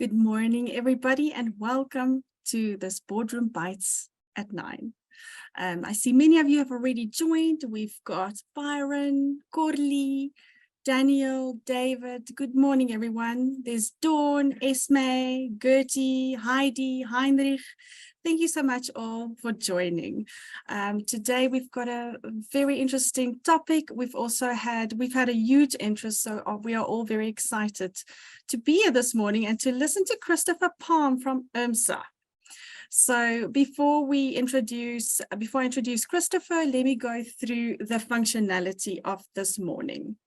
Good morning, everybody, and welcome to this Boardroom Bites at 9. I see many of you have already joined. We've got Byron, Corley, Daniel, David. Good morning, everyone. There's Dawn, Esme, Gertie, Heidi, Heinrich. Thank you so much all for joining. Today we've got a very interesting topic. We've had a huge interest, so we are all very excited to be here this morning and to listen to Christopher Palm from IRMSA. So before I introduce Christopher, let me go through the functionality of this morning.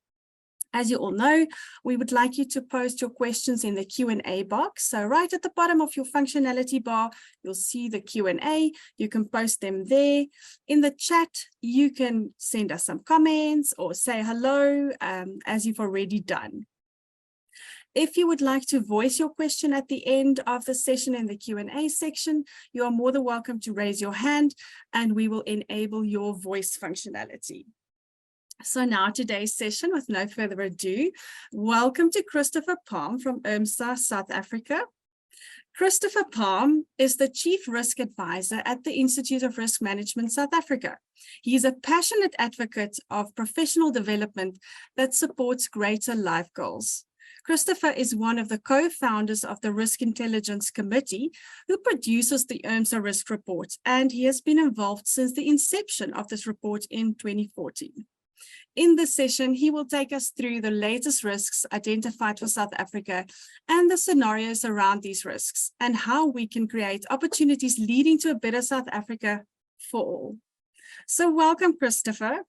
As you all know, we would like you to post your questions in the Q&A box. So right at the bottom of your functionality bar, you'll see the Q&A. You can post them there. In the chat, you can send us some comments or say hello, as you've already done. If you would like to voice your question at the end of the session in the Q&A section, you are more than welcome to raise your hand and we will enable your voice functionality. So now today's session, with no further ado, welcome to Christopher Palm from IRMSA, South Africa. Christopher Palm is the Chief Risk Advisor at the Institute of Risk Management, South Africa. He is a passionate advocate of professional development that supports greater life goals. Christopher is one of the co-founders of the Risk Intelligence Committee, who produces the IRMSA Risk Report, and he has been involved since the inception of this report in 2014. In this session, he will take us through the latest risks identified for South Africa and the scenarios around these risks and how we can create opportunities leading to a better South Africa for all. So welcome, Christopher.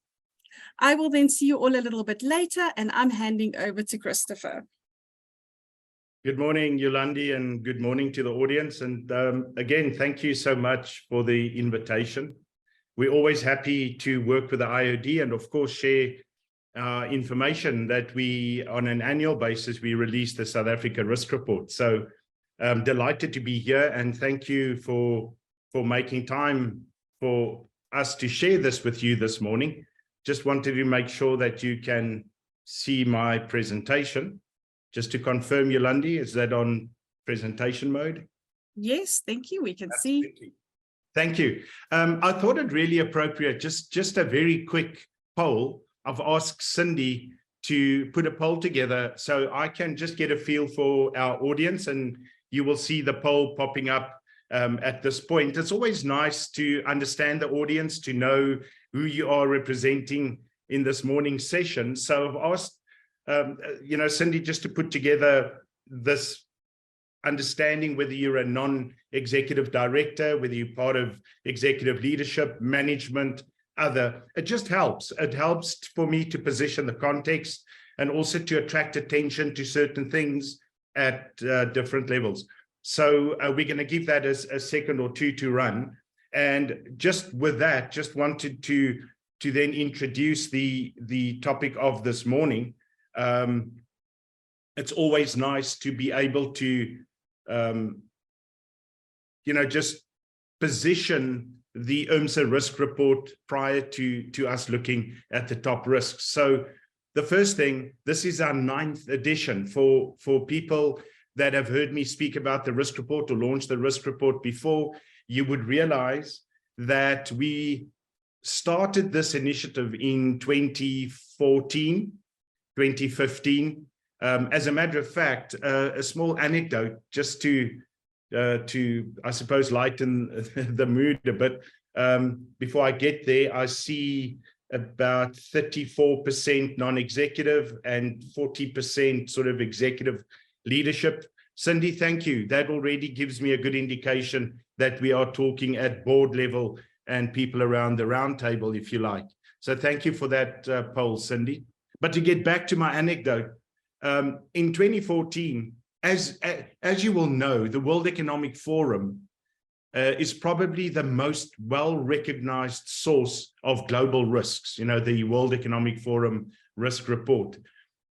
I will then see you all a little bit later, and I'm handing over to Christopher. Good morning, Yolandi, and good morning to the audience. And again, thank you so much for the invitation. We're always happy to work with the IOD and, of course, share information that on an annual basis, we release the South Africa Risk Report. So I'm delighted to be here, and thank you for making time for us to share this with you this morning. Just wanted to make sure that you can see my presentation. Just to confirm, Yolandi, is that on presentation mode? Yes, thank you. We can see. Thank you. I thought it really appropriate, just a very quick poll. I've asked Cindy to put a poll together so I can just get a feel for our audience, and you will see the poll popping up at this point. It's always nice to understand the audience, to know who you are representing in this morning's session. So I've asked, Cindy, just to put together this understanding whether you're a non-executive director, whether you're part of executive leadership, management, other. It just helps. It helps for me to position the context and also to attract attention to certain things at different levels. So we're going to give that as a second or two to run. And just with that, just wanted to then introduce the topic of this morning. It's always nice to be able to just position the IRMSA risk report prior to us looking at the top risks. So the first thing, this is our 9th edition. For people that have heard me speak about the risk report or launch the risk report before, you would realize that we started this initiative in 2014, 2015. As a matter of fact, a small anecdote just to I suppose lighten the mood a bit. Before I get there, I see about 34% non-executive and 40% sort of executive leadership. Cindy, thank you. That already gives me a good indication that we are talking at board level and people around the round table, if you like. So thank you for that poll, Cindy. But to get back to my anecdote, in 2014, as you will know, the World Economic Forum is probably the most well-recognized source of global risks, the World Economic Forum risk report.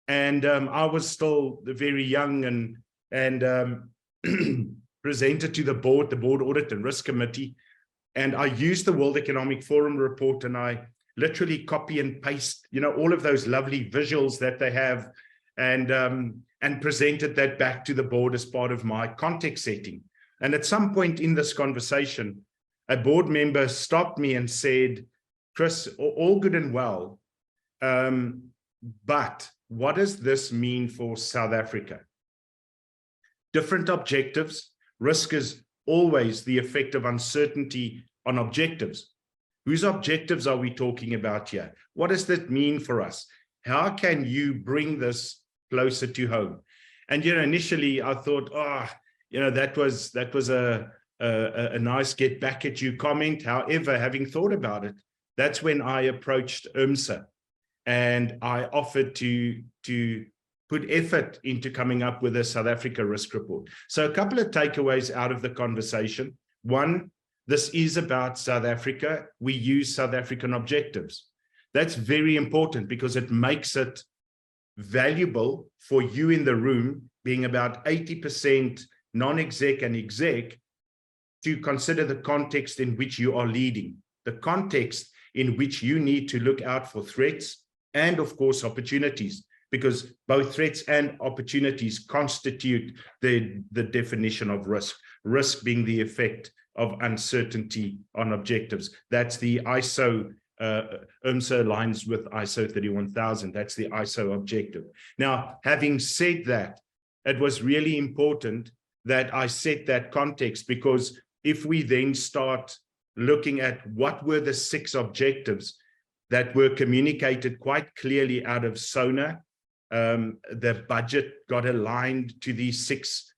And I was still very young and presented to the board audit and risk committee. And I used the World Economic Forum report, and I literally copy and paste, all of those lovely visuals that they have and presented that back to the board as part of my context setting. And at some point in this conversation, a board member stopped me and said, Chris, all good and well, but what does this mean for South Africa? Different objectives. Risk is always the effect of uncertainty on objectives. Whose objectives are we talking about here? What does that mean for us? How can you bring this closer to home? And initially I thought, that was a nice get back at you comment. However, having thought about it, that's when I approached IRMSA, and I offered to put effort into coming up with a South Africa risk report. So a couple of takeaways out of the conversation. One, this is about South Africa. We use South African objectives. That's very important because it makes it valuable for you in the room, being about 80% non-exec and exec, to consider the context in which you are leading, the context in which you need to look out for threats and, of course, opportunities, because both threats and opportunities constitute the definition of risk, risk being the effect of uncertainty on objectives. That's the ISO, IRMSA aligns with ISO 31000. That's the ISO objective. Now, having said that, it was really important that I set that context, because if we then start looking at what were the 6 objectives that were communicated quite clearly out of SONA, the budget got aligned to these 6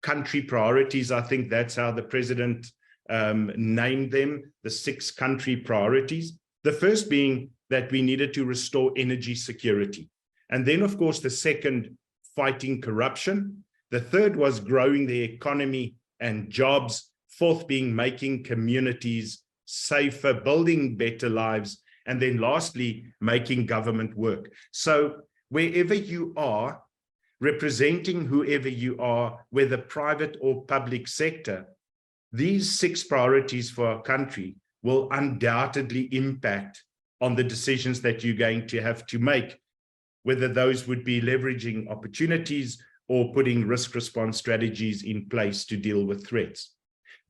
country priorities. I think that's how the president named them, the 6 country priorities. The first being that we needed to restore energy security. And then, of course, the second, fighting corruption. The third was growing the economy and jobs. Fourth being making communities safer, building better lives. And then lastly, making government work. So wherever you are, representing whoever you are, whether private or public sector, these 6 priorities for our country will undoubtedly impact on the decisions that you're going to have to make, whether those would be leveraging opportunities or putting risk response strategies in place to deal with threats.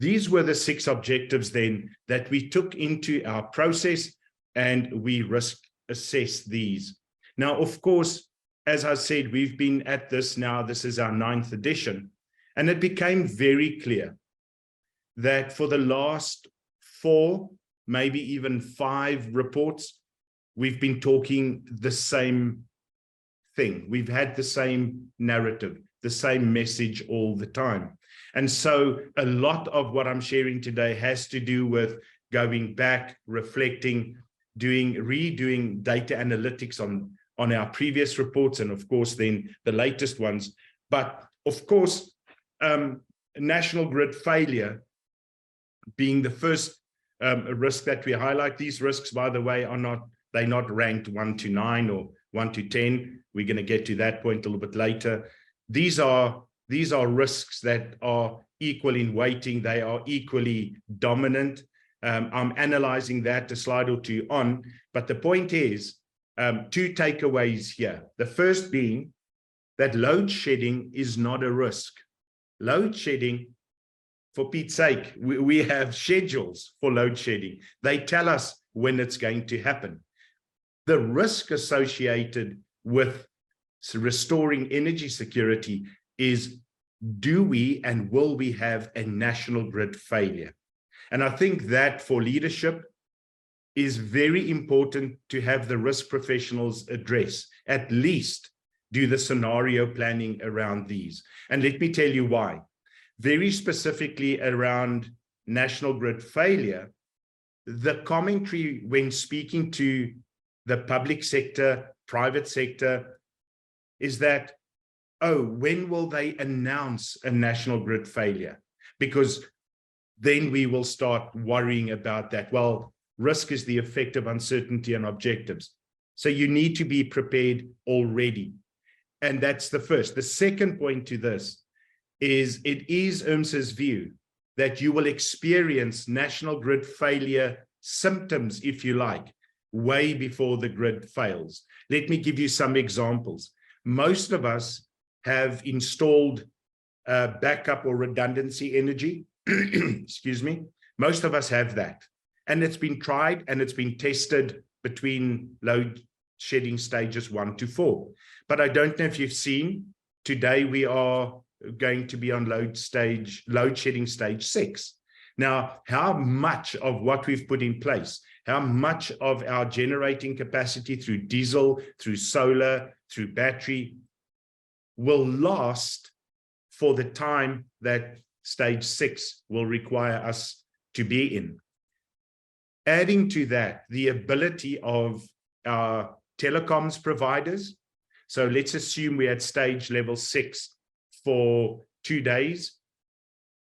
These were the 6 objectives then that we took into our process, and we risk assessed these. Now, of course, as I said, we've been at this now, this is our 9th edition, and it became very clear that for the last 4, maybe even 5 reports, we've been talking the same thing. We've had the same narrative, the same message all the time. And so a lot of what I'm sharing today has to do with going back, reflecting, redoing data analytics on our previous reports, and of course then the latest ones. But of course, national grid failure being the first risk that we highlight. These risks, by the way, they're not ranked 1 to 9 or 1 to 10. We're going to get to that point a little bit later. These are risks that are equal in weighting. They are equally dominant. I'm analyzing that a slide or 2 on, but the point is 2 takeaways here. The first being that load shedding is not a risk. Load shedding, for Pete's sake, we have schedules for load shedding. They tell us when it's going to happen. The risk associated with restoring energy security is, do we and will we have a national grid failure? And I think that for leadership is very important to have the risk professionals address, at least do the scenario planning around these. And let me tell you why. Very specifically around national grid failure, the commentary when speaking to the public sector, private sector, is that, oh, when will they announce a national grid failure? Because then we will start worrying about that. Well, risk is the effect of uncertainty and objectives. So you need to be prepared already. And that's the first. The second point to this is it is IRMSA's view that you will experience national grid failure symptoms, if you like, way before the grid fails. Let me give you some examples. most of us have installed backup or redundancy energy. Excuse me. Most of us have that. And it's been tried and it's been tested between load shedding stages 1 to 4. But I don't know if you've seen, today we are going to be on load shedding stage 6. Now, how much of what we've put in place, how much of our generating capacity through diesel, through solar, through battery will last for the time that stage 6 will require us to be in? Adding to that, the ability of our telecoms providers. So let's assume we're at stage level 6 for 2 days.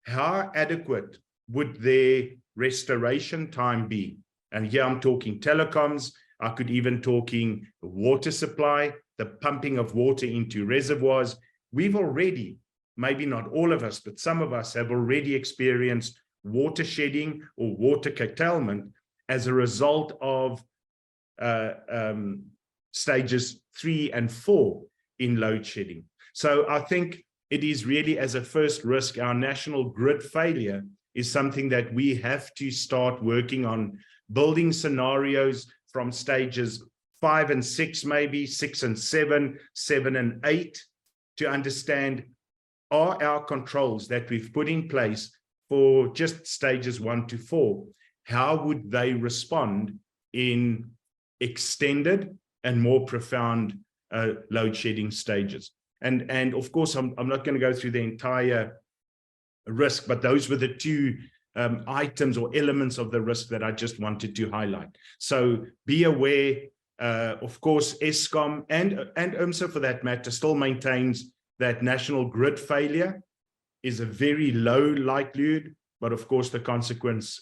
How adequate would their restoration time be? And here I'm talking telecoms. I could even talking water supply, the pumping of water into reservoirs. We've already, maybe not all of us, but some of us have already experienced water shedding or water curtailment as a result of stages 3 and 4 in load shedding. So I think it is really, as a first risk, our national grid failure is something that we have to start working on, building scenarios from stages 5 and 6, maybe 6 and 7, 7 and 8, to understand, are our controls that we've put in place for just stages 1 to 4, how would they respond in extended and more profound load shedding stages? And of course, I'm not going to go through the entire risk, but those were the 2 items or elements of the risk that I just wanted to highlight. So be aware. Of course, Eskom and IRMSA, for that matter, still maintains that national grid failure is a very low likelihood, but of course the consequence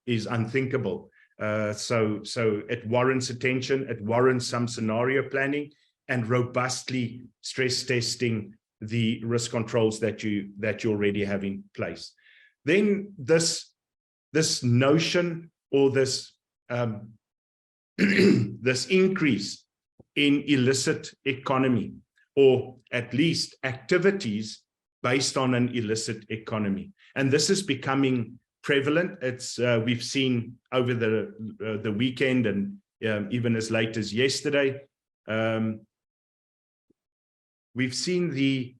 is unthinkable. So it warrants attention, it warrants some scenario planning and robustly stress testing the risk controls that you already have in place. Then this notion, or this this increase in illicit economy, or at least activities based on an illicit economy. And this is becoming prevalent. It's we've seen over the weekend and even as late as yesterday, we've seen the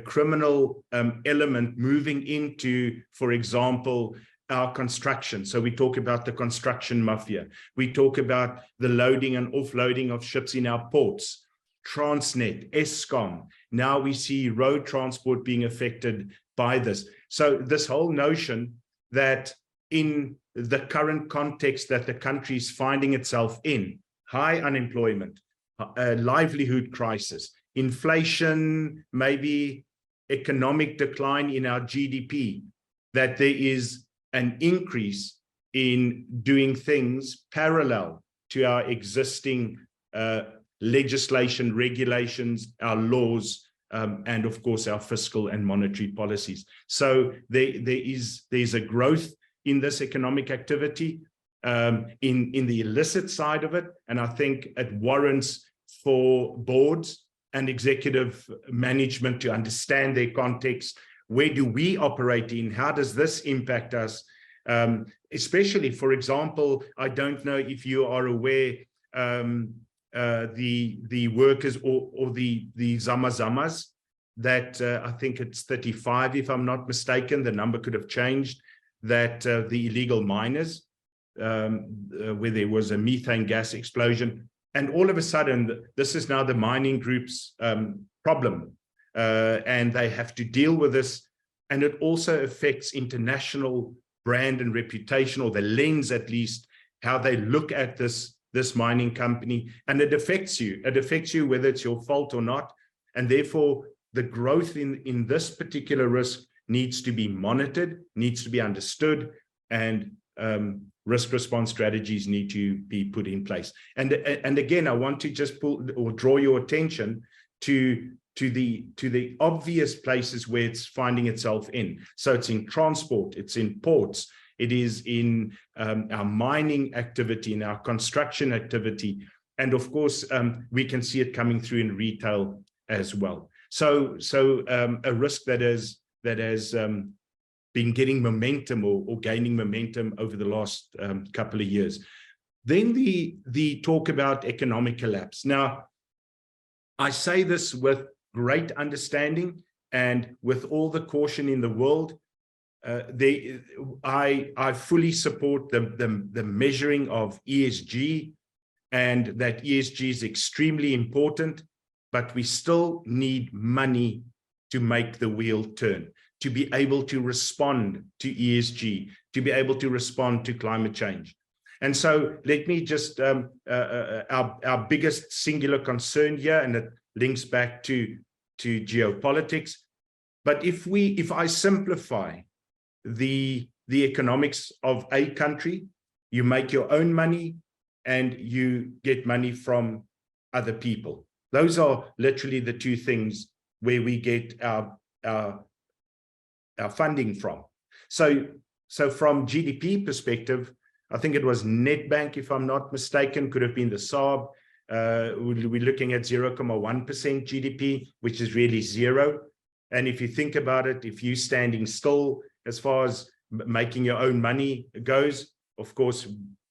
criminal element moving into, for example, our construction. So we talk about the construction mafia. We talk about the loading and offloading of ships in our ports, Transnet, Eskom. Now we see road transport being affected by this. So this whole notion that in the current context that the country is finding itself in, high unemployment, a livelihood crisis, inflation, maybe economic decline in our GDP, that there is an increase in doing things parallel to our existing legislation, regulations, our laws, and of course our fiscal and monetary policies. So there's a growth in this economic activity, in the illicit side of it, and I think it warrants for boards and executive management to understand their context. Where do we operate in? How does this impact us? Especially, for example, I don't know if you are aware, the workers or the Zamazamas, that I think it's 35, if I'm not mistaken, the number could have changed, that the illegal miners, where there was a methane gas explosion. And all of a sudden, this is now the mining group's problem, and they have to deal with this. And it also affects international brand and reputation, or the lens at least, how they look at this mining company. And it affects you. It affects you whether it's your fault or not. And therefore, the growth in this particular risk needs to be monitored, needs to be understood, and risk response strategies need to be put in place. And again, I want to just draw your attention to the obvious places where it's finding itself in. So it's in transport, it's in ports, it is in our mining activity, in our construction activity, And of course, we can see it coming through in retail as well. So a risk that has been getting momentum or gaining momentum over the last couple of years. Then the talk about economic collapse. Now, I say this with great understanding and with all the caution in the world. I fully support the measuring of ESG, and that ESG is extremely important, but we still need money to make the wheel turn, to be able to respond to ESG, to be able to respond to climate change. And so let me just, our biggest singular concern here, and it links back to geopolitics. But if I simplify the economics of a country, you make your own money and you get money from other people. Those are literally the two things where we get our funding from. So from GDP perspective, I think it was Nedbank, if I'm not mistaken, could have been the SARB. We're looking at 0.1% GDP, which is really zero. And if you think about it, if you're standing still as far as making your own money goes, of course,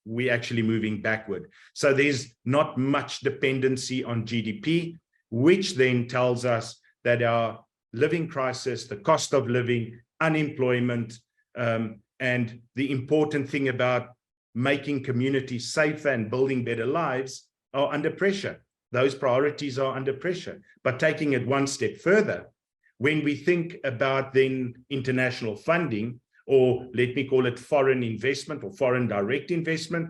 we're actually moving backward. So there's not much dependency on GDP, which then tells us that our living crisis, the cost of living, unemployment, and the important thing about making communities safer and building better lives are under pressure. Those priorities are under pressure. But taking it one step further, when we think about then international funding, or let me call it foreign investment or foreign direct investment,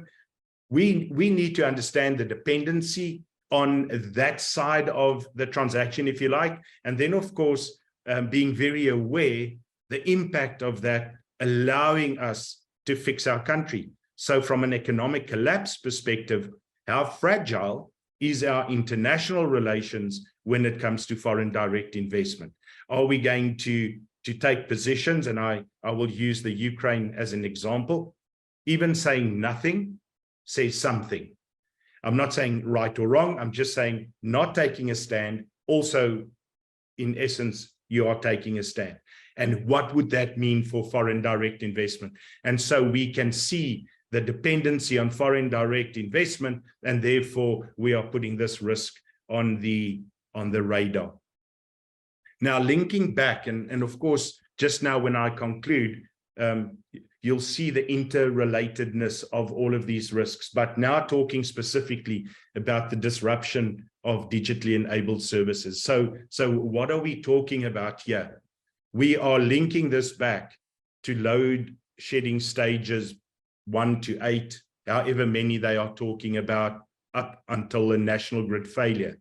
we need to understand the dependency on that side of the transaction, if you like. And then, of course, being very aware the impact of that allowing us to fix our country. So from an economic collapse perspective, how fragile is our international relations when it comes to foreign direct investment? Are we going to take positions? And I will use the Ukraine as an example. Even saying nothing says something. I'm not saying right or wrong. I'm just saying not taking a stand. Also, in essence, you are taking a stand. And what would that mean for foreign direct investment? And so we can see the dependency on foreign direct investment, and therefore we are putting this risk on the radar. Now, linking back, and of course, just now when I conclude, you'll see the interrelatedness of all of these risks, but now talking specifically about the disruption of digitally enabled services. So what are we talking about here? We are linking this back to load shedding stages 1 to 8, however many they are talking about, up until the national grid failure.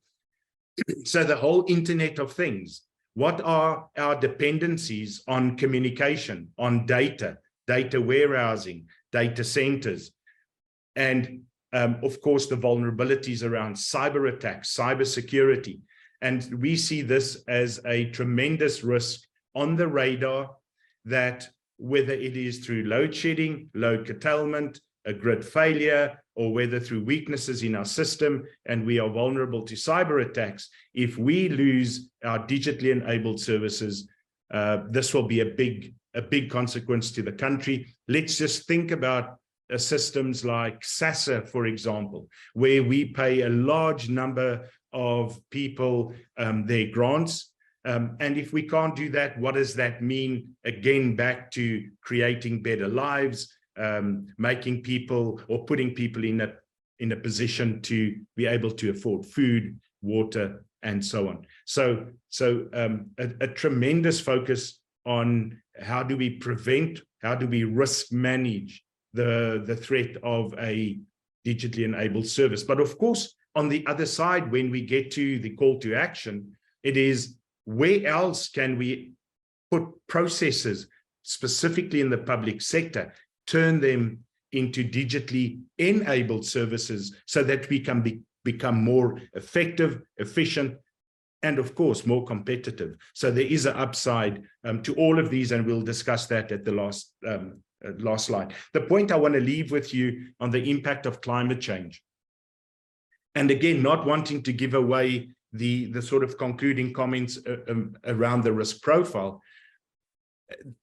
So the whole Internet of Things. What are our dependencies on communication, on data warehousing, data centers, and of course, the vulnerabilities around cyber attacks, cyber security. And we see this as a tremendous risk on the radar, that whether it is through load shedding, load curtailment, a grid failure, or whether through weaknesses in our system and we are vulnerable to cyber attacks, if we lose our digitally enabled services, this will be a big consequence to the country. Let's just think about systems like SASSA, for example, where we pay a large number of people their grants. And if we can't do that, what does that mean? Again, back to creating better lives, making people or putting people in a position to be able to afford food, water, and so on. So a tremendous focus on how do we prevent, how do we risk manage the threat of a digitally enabled service. But of course, on the other side, when we get to the call to action, it is where else can we put processes, specifically in the public sector, turn them into digitally enabled services so that we can become more effective, efficient, and of course, more competitive. So there is an upside to all of these, and we'll discuss that at the last slide. The point I want to leave with you on the impact of climate change. And again, not wanting to give away the sort of concluding comments around the risk profile,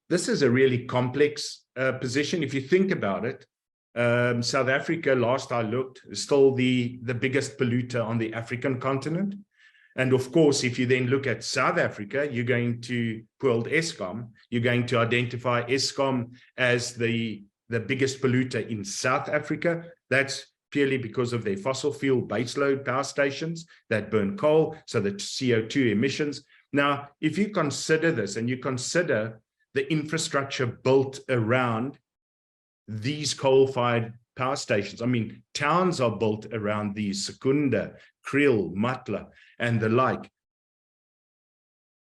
this is a really complex position. If you think about it, South Africa, last I looked, is still the biggest polluter on the African continent. And of course, if you then look at South Africa, you're going to Pooled Eskom, you're going to identify Eskom as the biggest polluter in South Africa. That's purely because of their fossil fuel baseload power stations that burn coal, so the CO2 emissions. Now, if you consider this and you consider the infrastructure built around these coal-fired power stations, I mean, towns are built around these, Secunda, Kriel, Matla, and the like.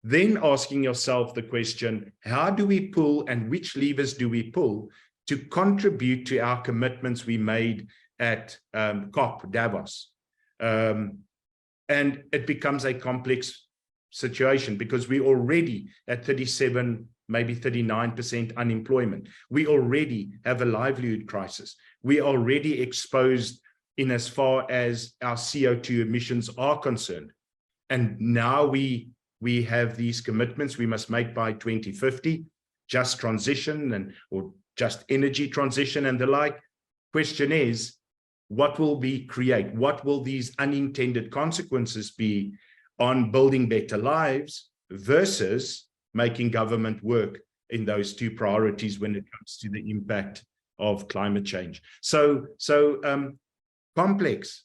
Then asking yourself the question, how do we pull and which levers do we pull to contribute to our commitments we made at COP Davos? And it becomes a complex situation because we already at 37, maybe 39% unemployment. We already have a livelihood crisis. We already exposed in as far as our CO2 emissions are concerned. And now we have these commitments we must make by 2050, just transition or just energy transition and the like. Question is, what will we create? What will these unintended consequences be on building better lives versus making government work in those two priorities when it comes to the impact of climate change? So complex,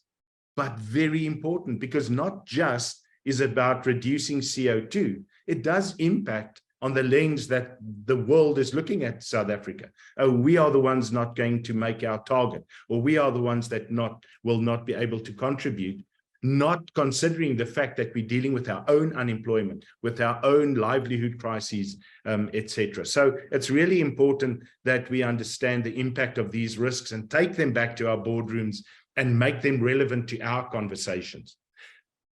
but very important, because not just is about reducing CO2, it does impact on the lens that the world is looking at South Africa. Oh, we are the ones not going to make our target, or we are the ones that will not be able to contribute, not considering the fact that we're dealing with our own unemployment, with our own livelihood crises, etc. So it's really important that we understand the impact of these risks and take them back to our boardrooms and make them relevant to our conversations.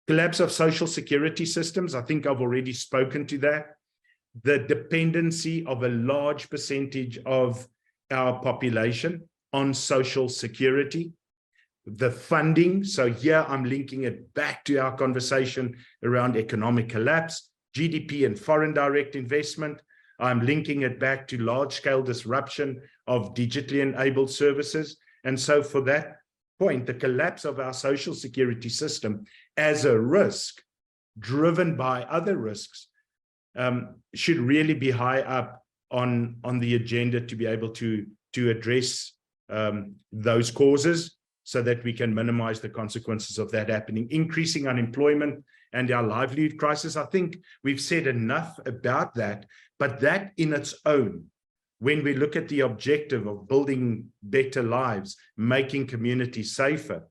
Collapse of social security systems, I think I've already spoken to that. The dependency of a large percentage of our population on social security, the funding. So here I'm linking it back to our conversation around economic collapse, GDP and foreign direct investment. I'm linking it back to large-scale disruption of digitally enabled services. And so for that point, the collapse of our social security system as a risk driven by other risks should really be high up on the agenda to be able to address those causes so that we can minimize the consequences of that happening. Increasing unemployment and our livelihood crisis, I think we've said enough about that, but that in its own, when we look at the objective of building better lives, making communities safer,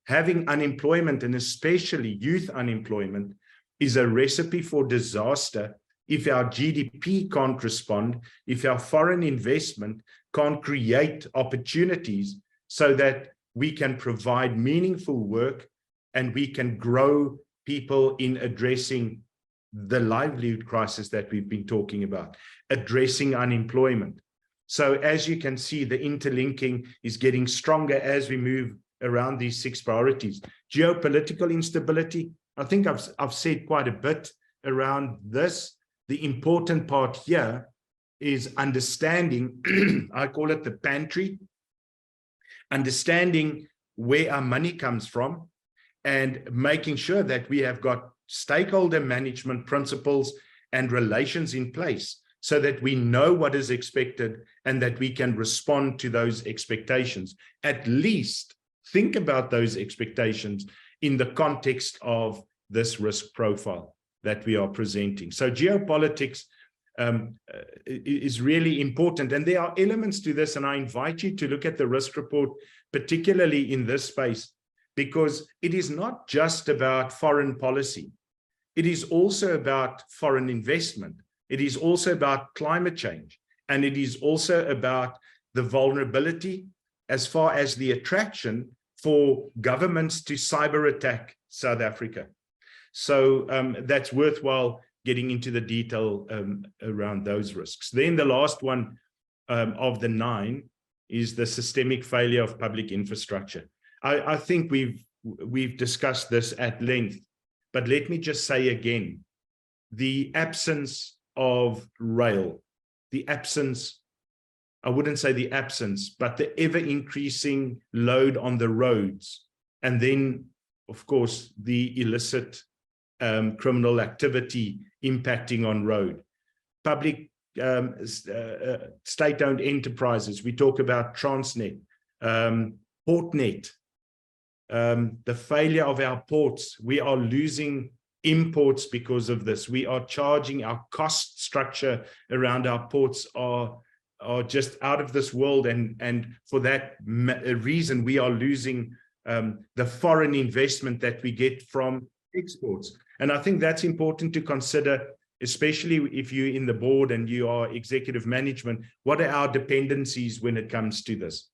having unemployment, and especially youth unemployment, is a recipe for disaster if our GDP can't respond, if our foreign investment can't create opportunities so that we can provide meaningful work and we can grow people in addressing the livelihood crisis that we've been talking about, addressing unemployment. So as you can see, the interlinking is getting stronger as we move around these 6 priorities. Geopolitical instability, I think I've said quite a bit around this. The important part here is understanding, I call it the pantry, understanding where our money comes from and making sure that we have got stakeholder management principles and relations in place so that we know what is expected and that we can respond to those expectations. At least think about those expectations in the context of this risk profile that we are presenting. So geopolitics is really important. And there are elements to this, and I invite you to look at the risk report, particularly in this space, because it is not just about foreign policy. It is also about foreign investment. It is also about climate change. And it is also about the vulnerability as far as the attraction for governments to cyber attack South Africa. So that's worthwhile getting into the detail around those risks. Then the last one of the 9 is the systemic failure of public infrastructure. I think we've we've discussed this at length, but let me just say again, the absence of rail, the absence, I wouldn't say the absence, but the ever-increasing load on the roads, and then, of course, the illicit criminal activity impacting on road. Public state-owned enterprises, we talk about Transnet, Portnet, the failure of our ports. We are losing imports because of this. We are charging, our cost structure around our ports are just out of this world, and for that reason we are losing the foreign investment that we get from exports. And I think that's important to consider, especially if you're in the board and you are executive management. What are our dependencies when it comes to this?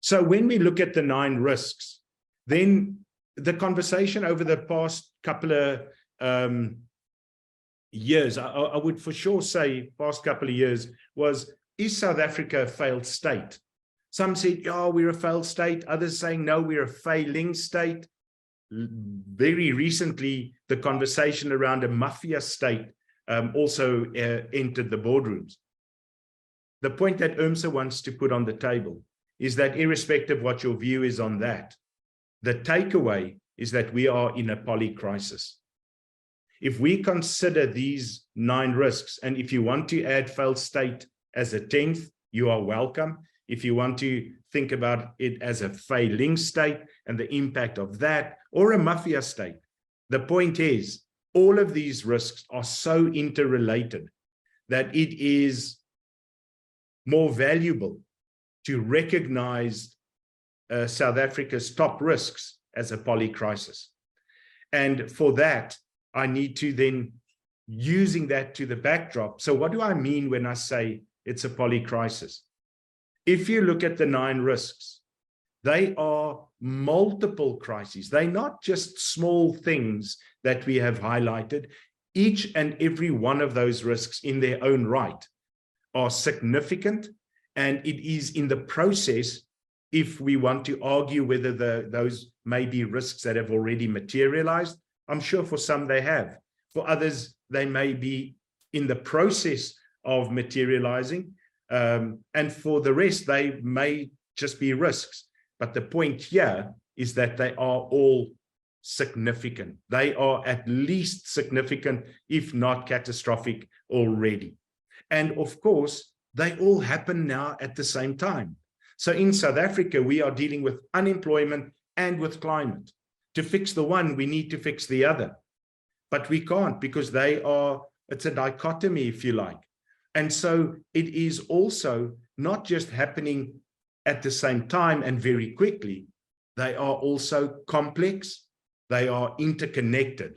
So when we look at the 9 risks, then the conversation over the past couple of years, I would for sure say past couple of years, was, is South Africa a failed state? Some said, oh, we're a failed state. Others saying, no, we're a failing state. Very recently, the conversation around a mafia state also entered the boardrooms. The point that IRMSA wants to put on the table is that irrespective of what your view is on that, the takeaway is that we are in a polycrisis. If we consider these 9 risks, and if you want to add failed state as a 10th, you are welcome. If you want to think about it as a failing state and the impact of that, or a mafia state, the point is all of these risks are so interrelated that it is more valuable to recognize South Africa's top risks as a polycrisis. And for that, I need to then, using that to the backdrop. So what do I mean when I say it's a polycrisis? If you look at the 9 risks, they are multiple crises. They're not just small things that we have highlighted. Each and every one of those risks in their own right are significant, and it is in the process, if we want to argue whether those may be risks that have already materialized. I'm sure for some they have. For others, they may be in the process of materializing. And for the rest, they may just be risks. But the point here is that they are all significant. They are at least significant, if not catastrophic already. And of course, they all happen now at the same time. So in South Africa, we are dealing with unemployment and with climate. To fix the one, we need to fix the other. But we can't, because it's a dichotomy, if you like. And so it is also not just happening at the same time and very quickly. They are also complex. They are interconnected.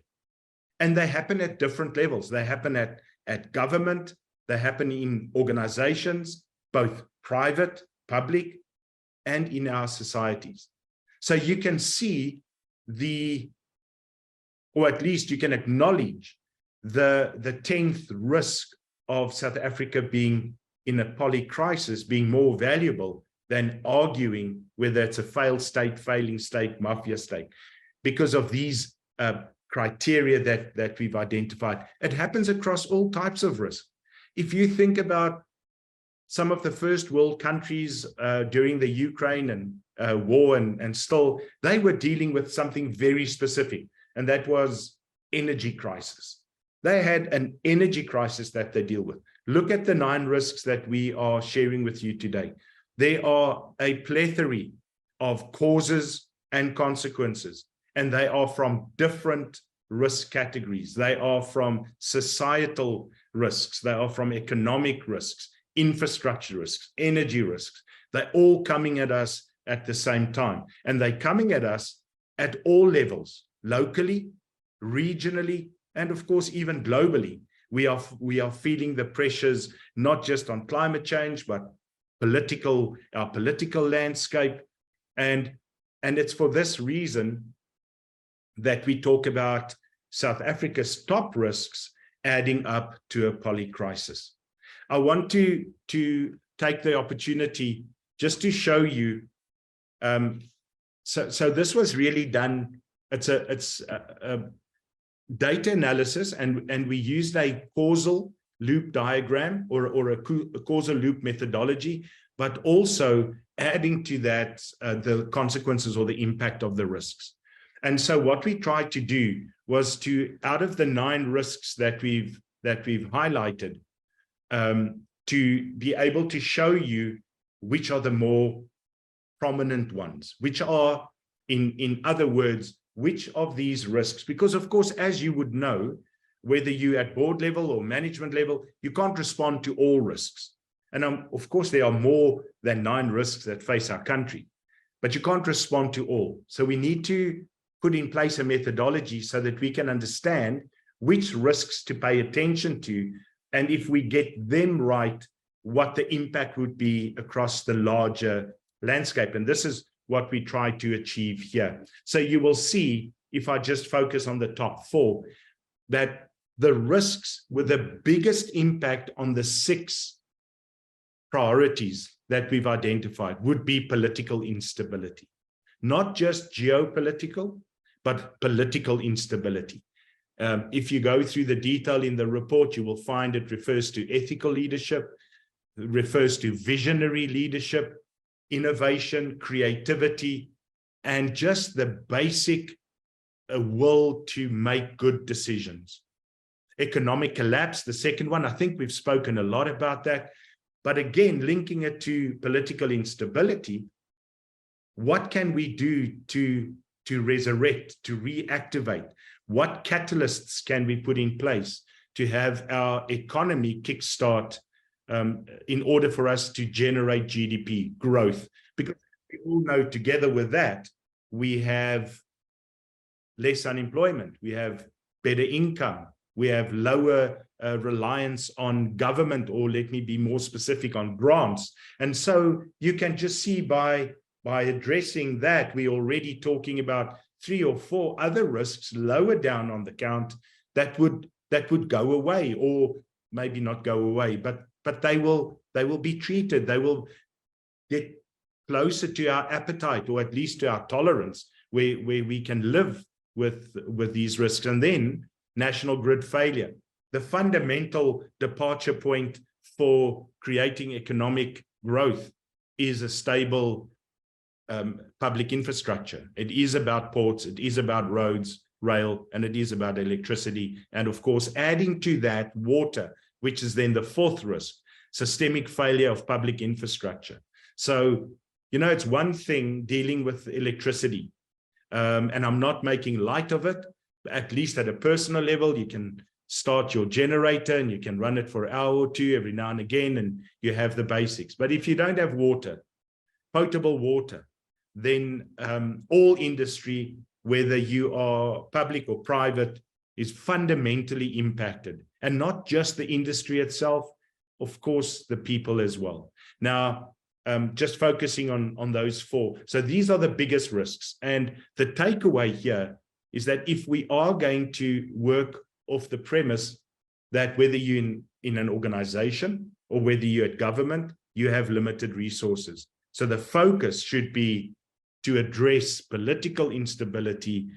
And they happen at different levels. They happen at government. They happen in organizations, both private, public, and in our societies. So you can see or at least you can acknowledge the 10th risk of South Africa being in a polycrisis being more valuable than arguing whether it's a failed state, failing state, mafia state, because of these criteria that we've identified. It happens across all types of risk. If you think about some of the first world countries during the Ukraine and war and still, they were dealing with something very specific, and that was energy crisis. They had an energy crisis that they deal with. Look at the 9 risks that we are sharing with you today. There are a plethora of causes and consequences, and they are from different risk categories. They are from societal risks. They are from economic risks, infrastructure risks, energy risks. They're all coming at us at the same time, and they're coming at us at all levels, locally, regionally, and of course, even globally. We are feeling the pressures, not just on climate change, but our political landscape. And it's for this reason that we talk about South Africa's top risks adding up to a polycrisis. I want to take the opportunity just to show you So this was really done. It's a data analysis, and we used a causal loop diagram or a causal loop methodology, but also adding to that the consequences or the impact of the risks. And so what we tried to do was to, out of the 9 risks that we've highlighted, to be able to show you which are the more prominent ones, which are, in other words, which of these risks, because of course, as you would know, whether you're at board level or management level, you can't respond to all risks. And of course, there are more than 9 risks that face our country, but you can't respond to all. So we need to put in place a methodology so that we can understand which risks to pay attention to, and if we get them right, what the impact would be across the larger landscape. And this is what we try to achieve here. So you will see, if I just focus on the top 4, that the risks with the biggest impact on the 6 priorities that we've identified would be political instability, not just geopolitical, but political instability. If you go through the detail in the report, you will find it refers to ethical leadership, refers to visionary leadership, innovation, creativity, and just the basic will to make good decisions. Economic collapse, the second one, I think we've spoken a lot about that. But again, linking it to political instability, what can we do to resurrect, to reactivate? What catalysts can we put in place to have our economy kickstart in order for us to generate GDP growth? Because we all know, together with that, we have less unemployment, we have better income, we have lower reliance on government, or let me be more specific, on grants. And so you can just see by addressing that, we're already talking about 3 or 4 other risks lower down on the count that would go away, or maybe not go away, but they will be treated. They will get closer to our appetite, or at least to our tolerance, where we can live with these risks. And then national grid failure, the fundamental departure point for creating economic growth, is a stable public infrastructure. It is about ports, it is about roads, rail, and it is about electricity. And of course, adding to that, water, which is then the 4th risk, systemic failure of public infrastructure. So, it's one thing dealing with electricity, and I'm not making light of it. At least at a personal level, you can start your generator and you can run it for an hour or 2 every now and again, and you have the basics. But if you don't have water, potable water, then all industry, whether you are public or private, is fundamentally impacted. And not just the industry itself, of course, the people as well. Now, just focusing on those 4. So these are the biggest risks. And the takeaway here is that if we are going to work off the premise that whether you're in an organization or whether you're at government, you have limited resources. So the focus should be to address political instability,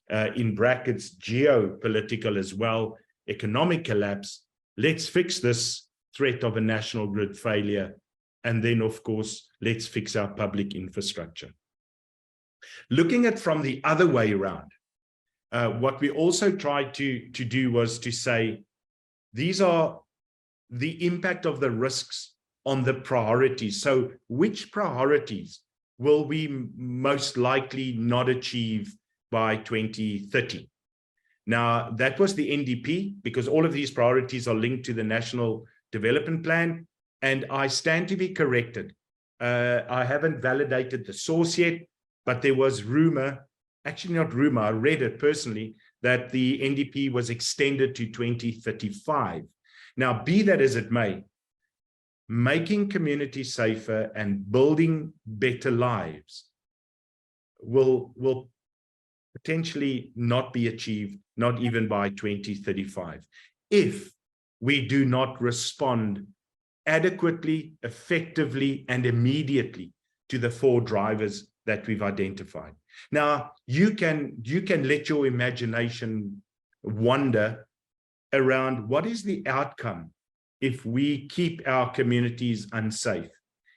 in brackets, geopolitical as well, economic collapse. Let's fix this threat of a national grid failure. And then, of course, let's fix our public infrastructure. Looking at from the other way around, what we also tried to do was to say, these are the impact of the risks on the priorities. So which priorities will we most likely not achieve by 2030? Now, that was the NDP, because all of these priorities are linked to the National Development Plan. And I stand to be corrected. I haven't validated the source yet, but there was rumor, actually not rumor, I read it personally, that the NDP was extended to 2035. Now, be that as it may, making communities safer and building better lives will potentially not be achieved, not even by 2035, if we do not respond adequately, effectively, and immediately to the 4 drivers that we've identified. Now, you can let your imagination wander around what is the outcome if we keep our communities unsafe,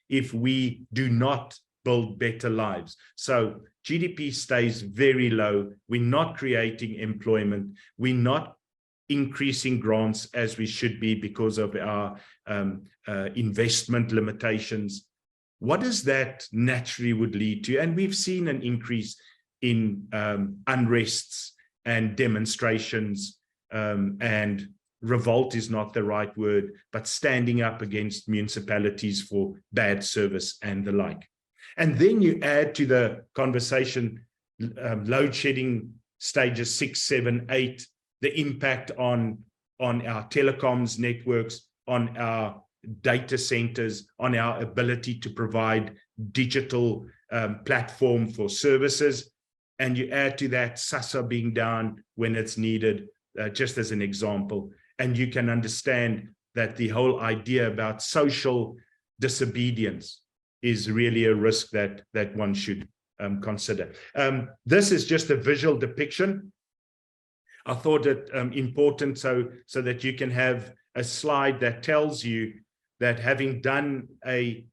if we do not build better lives. So GDP stays very low. We're not creating employment. We're not increasing grants as we should be because of our investment limitations. What does that naturally would lead to? And we've seen an increase in unrests and demonstrations, and revolt is not the right word, but standing up against municipalities for bad service and the like. And then you add to the conversation load shedding stages 6, 7, 8, the impact on our telecoms networks, on our data centers, on our ability to provide digital platform for services. And you add to that SASSA being down when it's needed, just as an example. And you can understand that the whole idea about social disobedience is really a risk that one should consider. This is just a visual depiction. I thought it important so that you can have a slide that tells you that having done a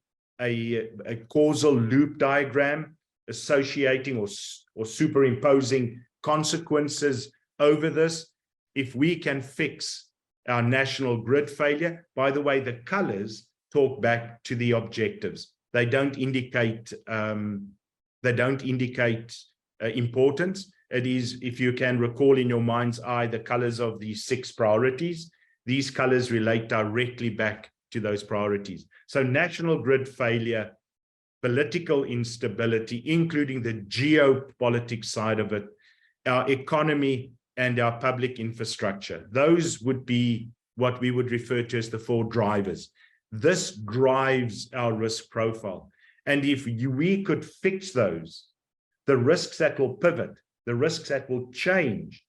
causal loop diagram associating or superimposing consequences over this, if we can fix our national grid failure, by the way, the colors talk back to the objectives. They don't indicate importance. It is, if you can recall in your mind's eye, the colors of the 6 priorities. These colors relate directly back to those priorities. So national grid failure, political instability, including the geopolitics side of it, our economy and our public infrastructure. Those would be what we would refer to as the 4 drivers. This drives our risk profile. And if we could fix those, the risks that will pivot, the risks that will change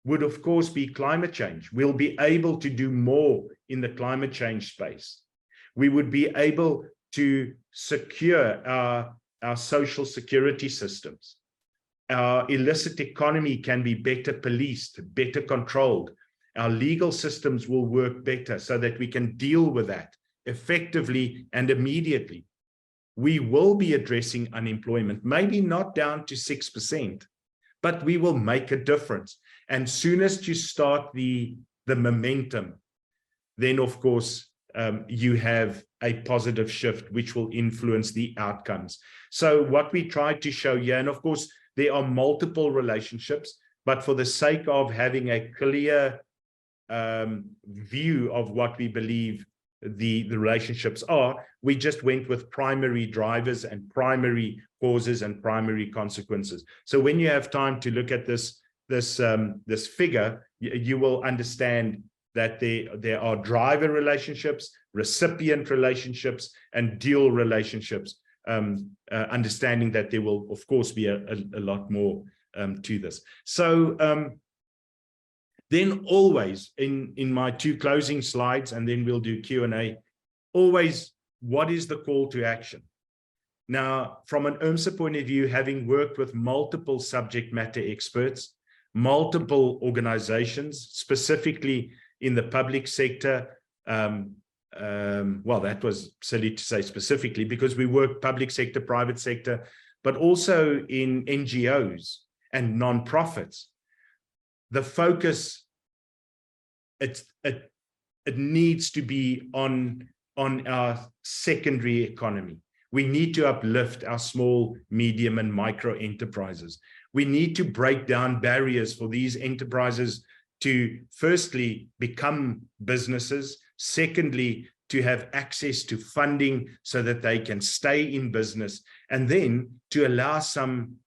would, of course, be climate change. We'll be able to do more in the climate change space. We would be able to secure our social security systems. Our illicit economy can be better policed, better controlled. Our legal systems will work better so that we can deal with that effectively and immediately. We will be addressing unemployment, maybe not down to 6%, but we will make a difference. And soon as you start the momentum, then of course you have a positive shift which will influence the outcomes. So what we tried to show here, and of course there are multiple relationships, but for the sake of having a clear view of what we believe the relationships are, we just went with primary drivers and primary causes and primary consequences. So when you have time to look at this figure, you will understand that there are driver relationships, recipient relationships, and dual relationships, understanding that there will, of course, be a lot more to this. So then always, in my 2 closing slides, and then we'll do Q&A, always, what is the call to action? Now, from an IRMSA point of view, having worked with multiple subject matter experts, multiple organizations, specifically in the public sector, well, that was silly to say specifically because we work public sector, private sector, but also in NGOs and nonprofits. The focus, it needs to be on our secondary economy. We need to uplift our small, medium, and micro enterprises. We need to break down barriers for these enterprises to, firstly, become businesses. Secondly, to have access to funding so that they can stay in business. And then to allow some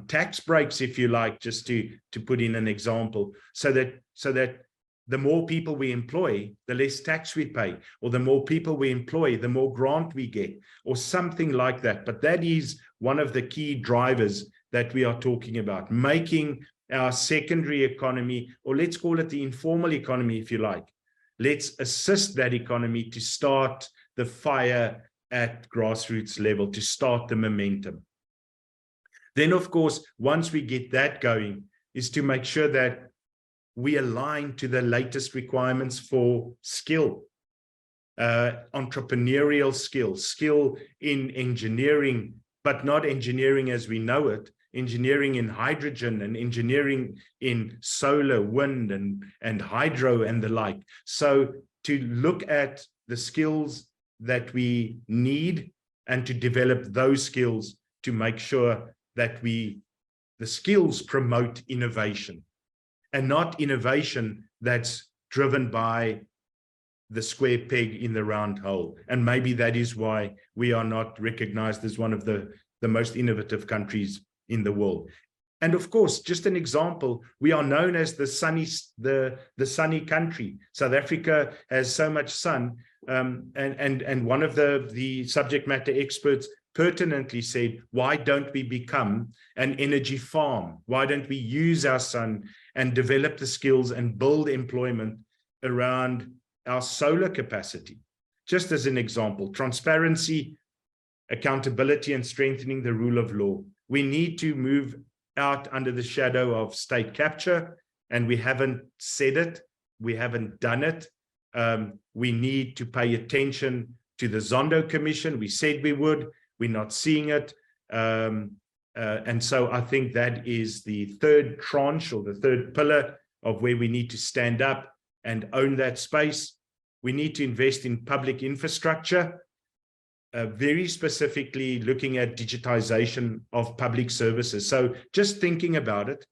tax breaks, if you like, just to put in an example, so that the more people we employ, the less tax we pay, or the more people we employ, the more grant we get, or something like that. But that is one of the key drivers that we are talking about, making our secondary economy, or let's call it the informal economy, if you like. Let's assist that economy to start the fire at grassroots level, to start the momentum. Then, of course, once we get that going, is to make sure that we align to the latest requirements for skill, entrepreneurial skill in engineering, but not engineering as we know it, engineering in hydrogen and engineering in solar, wind, and hydro and the like. So to look at the skills that we need and to develop those skills to make sure that the skills promote innovation, and not innovation that's driven by the square peg in the round hole. And maybe that is why we are not recognized as one of the most innovative countries in the world. And of course, just an example, we are known as the sunny country. South Africa has so much sun, and one of the subject matter experts pertinently said, why don't we become an energy farm? Why don't we use our sun and develop the skills and build employment around our solar capacity? Just as an example, transparency, accountability, and strengthening the rule of law. We need to move out under the shadow of state capture, and we haven't said it, we haven't done it. We need to pay attention to the Zondo Commission. We said we would, we're not seeing it. And so I think that is the third tranche or the third pillar of where we need to stand up and own that space. We need to invest in public infrastructure, very specifically looking at digitization of public services. So just thinking about it,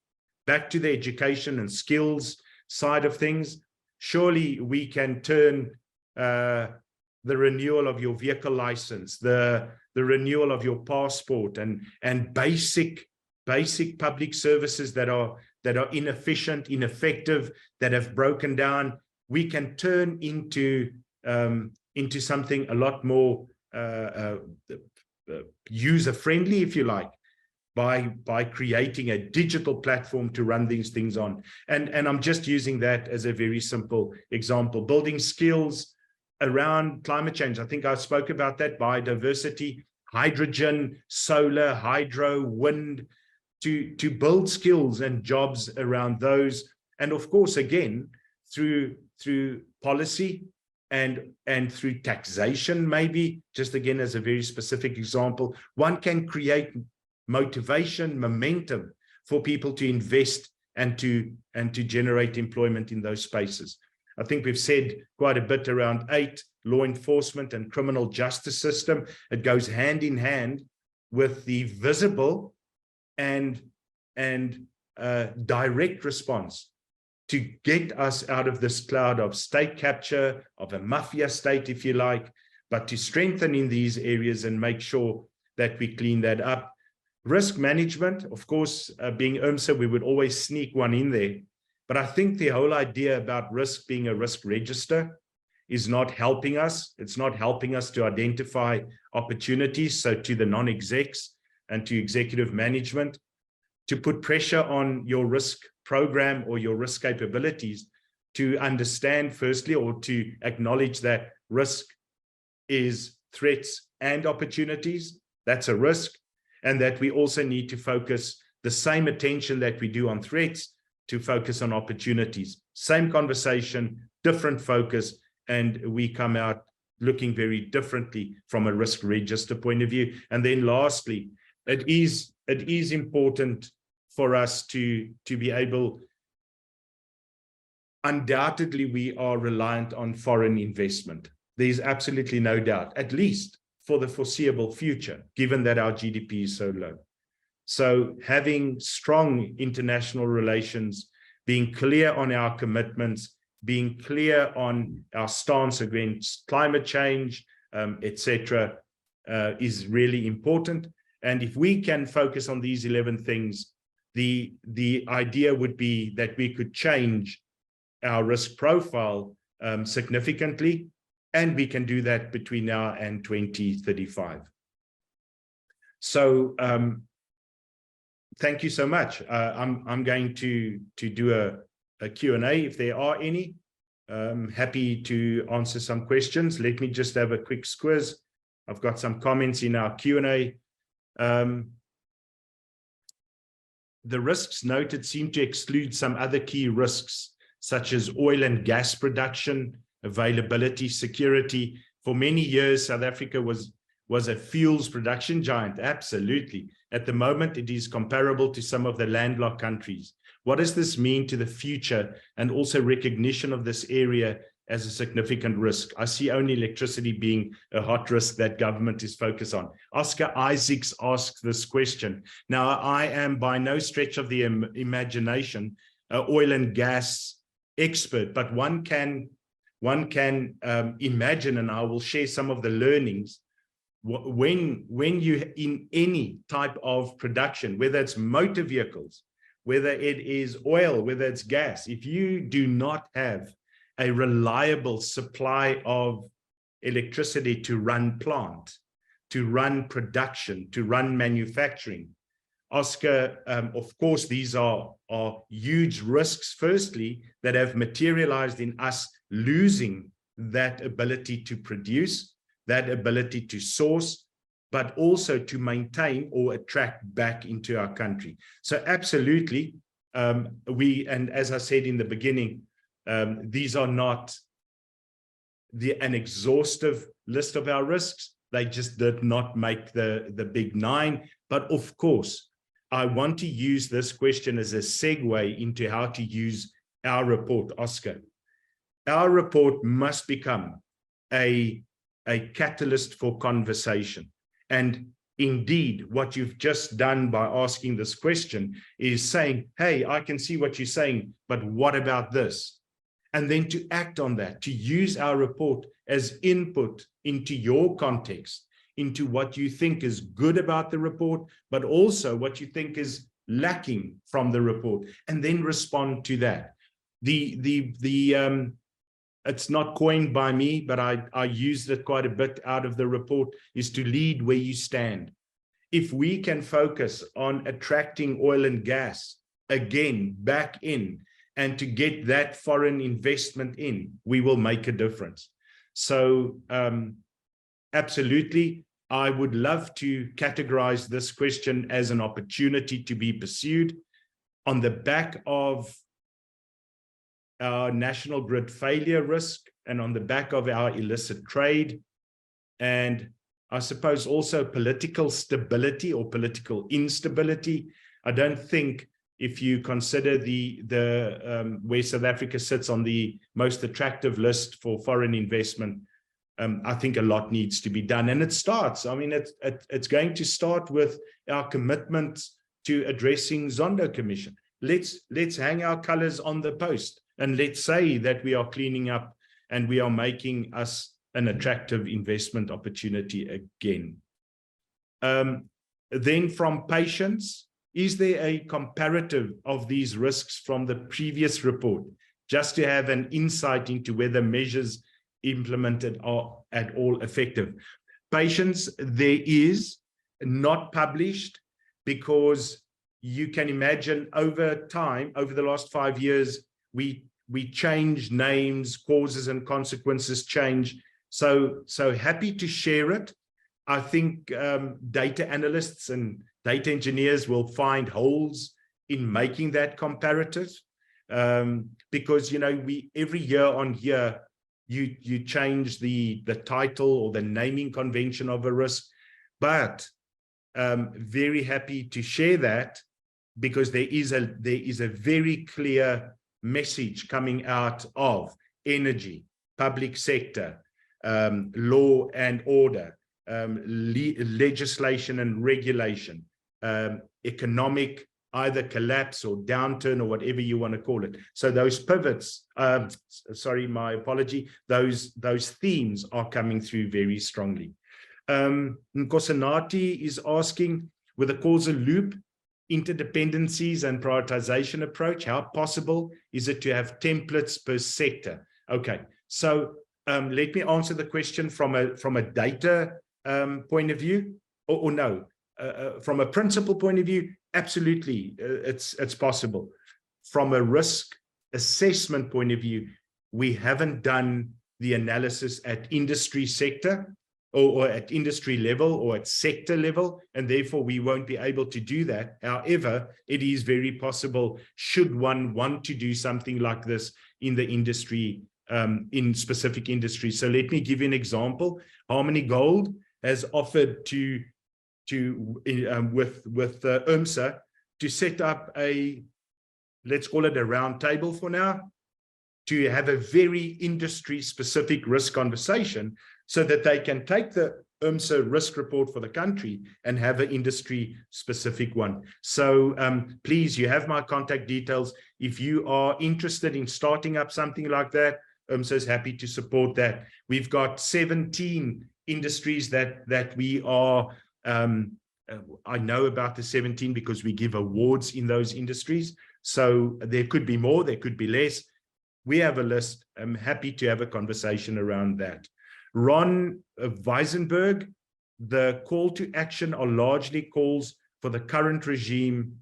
back to the education and skills side of things, surely we can turn the renewal of your vehicle license, the renewal of your passport, and basic public services that are inefficient, ineffective, that have broken down, we can turn into something a lot more user-friendly, if you like, by creating a digital platform to run these things on. And I'm just using that as a very simple example. Building skills around climate change. I think I spoke about that, biodiversity, hydrogen, solar, hydro, wind, to build skills and jobs around those. And of course, again, through policy and through taxation, maybe, just again, as a very specific example, one can create motivation, momentum for people to invest and to generate employment in those spaces. I think we've said quite a bit around 8, law enforcement and criminal justice system. It goes hand in hand with the visible and direct response to get us out of this cloud of state capture, of a mafia state, if you like, but to strengthen in these areas and make sure that we clean that up. Risk management, of course, being IRMSA, we would always sneak one in there. But I think the whole idea about risk being a risk register is not helping us. It's not helping us to identify opportunities. So to the non-execs and to executive management, to put pressure on your risk program or your risk capabilities to understand firstly, or to acknowledge that risk is threats and opportunities. That's a risk. And that we also need to focus the same attention that we do on threats to focus on opportunities. Same conversation, different focus, and we come out looking very differently from a risk register point of view. And then lastly, it is important for us to be able, undoubtedly we are reliant on foreign investment. There's absolutely no doubt, at least for the foreseeable future, given that our GDP is so low. So having strong international relations, being clear on our commitments, being clear on our stance against climate change, etc., is really important. And if we can focus on these 11 things, the idea would be that we could change our risk profile significantly, and we can do that between now and 2035. So thank you so much. I'm going to do a Q&A if there are any. Happy to answer some questions. Let me just have a quick squiz. I've got some comments in our Q&A. the risks noted seem to exclude some other key risks, such as oil and gas production, availability, security. For many years, South Africa was a fuels production giant, absolutely. At the moment, it is comparable to some of the landlocked countries. What does this mean to the future, and also recognition of this area as a significant risk? I see only electricity being a hot risk that government is focused on. Oscar Isaacs asks this question. Now, I am by no stretch of the imagination oil and gas expert, but one can imagine, and I will share some of the learnings, when you in any type of production, whether it's motor vehicles, whether it is oil, whether it's gas, if you do not have a reliable supply of electricity to run plant, to run production, to run manufacturing, Oscar, of course, these are huge risks, firstly, that have materialized in us losing that ability to produce, that ability to source, but also to maintain or attract back into our country. So absolutely, and as I said in the beginning, these are not an exhaustive list of our risks. They just did not make the big nine. But of course, I want to use this question as a segue into how to use our report, Oscar. Our report must become a catalyst for conversation. And indeed, what you've just done by asking this question is saying, hey, I can see what you're saying, but what about this? And then to act on that, to use our report as input into your context, into what you think is good about the report, but also what you think is lacking from the report, and then respond to that. It's not coined by me, but I used it quite a bit out of the report, is to lead where you stand. If we can focus on attracting oil and gas again back in, and to get that foreign investment in, we will make a difference. So absolutely, I would love to categorize this question as an opportunity to be pursued on the back of our national grid failure risk and on the back of our illicit trade, and I suppose also political stability or political instability. I don't think, if you consider where South Africa sits on the most attractive list for foreign investment, I think a lot needs to be done. And it starts, I mean, it's going to start with our commitment to addressing Zondo Commission. Let's hang our colors on the post, and let's say that we are cleaning up and we are making us an attractive investment opportunity again. Then from patience, is there a comparative of these risks from the previous report, just to have an insight into whether measures implemented are at all effective? Patience, there is, not published, because you can imagine over time, over the last 5 years, we change names, causes and consequences change. So happy to share it. I think data analysts and data engineers will find holes in making that comparative, because, you know, every year on year, you change the title or the naming convention of a risk. But very happy to share that, because there is a very clear message coming out of energy, public sector, law and order, legislation and regulation, economic either collapse or downturn or whatever you want to call it. So those pivots, sorry, my apology, those themes are coming through very strongly. Nkosanati is asking, with a causal loop, interdependencies and prioritization approach, how possible is it to have templates per sector? Okay, so let me answer the question from a data point of view, or no, from a principle point of view. Absolutely, it's possible. From a risk assessment point of view, we haven't done the analysis at industry sector. or at industry level or at sector level, and therefore we won't be able to do that. However, it is very possible, should one want to do something like this in the industry, in specific industries. So let me give you an example. Harmony Gold has offered with IRMSA to set up a, let's call it a round table for now, to have a very industry-specific risk conversation so that they can take the IRMSA risk report for the country and have an industry-specific one. So please, you have my contact details. If you are interested in starting up something like that, IRMSA is happy to support that. We've got 17 industries that we are, I know about the 17 because we give awards in those industries. So there could be more, there could be less. We have a list. I'm happy to have a conversation around that. Ron Weisenberg, the call to action are largely calls for the current regime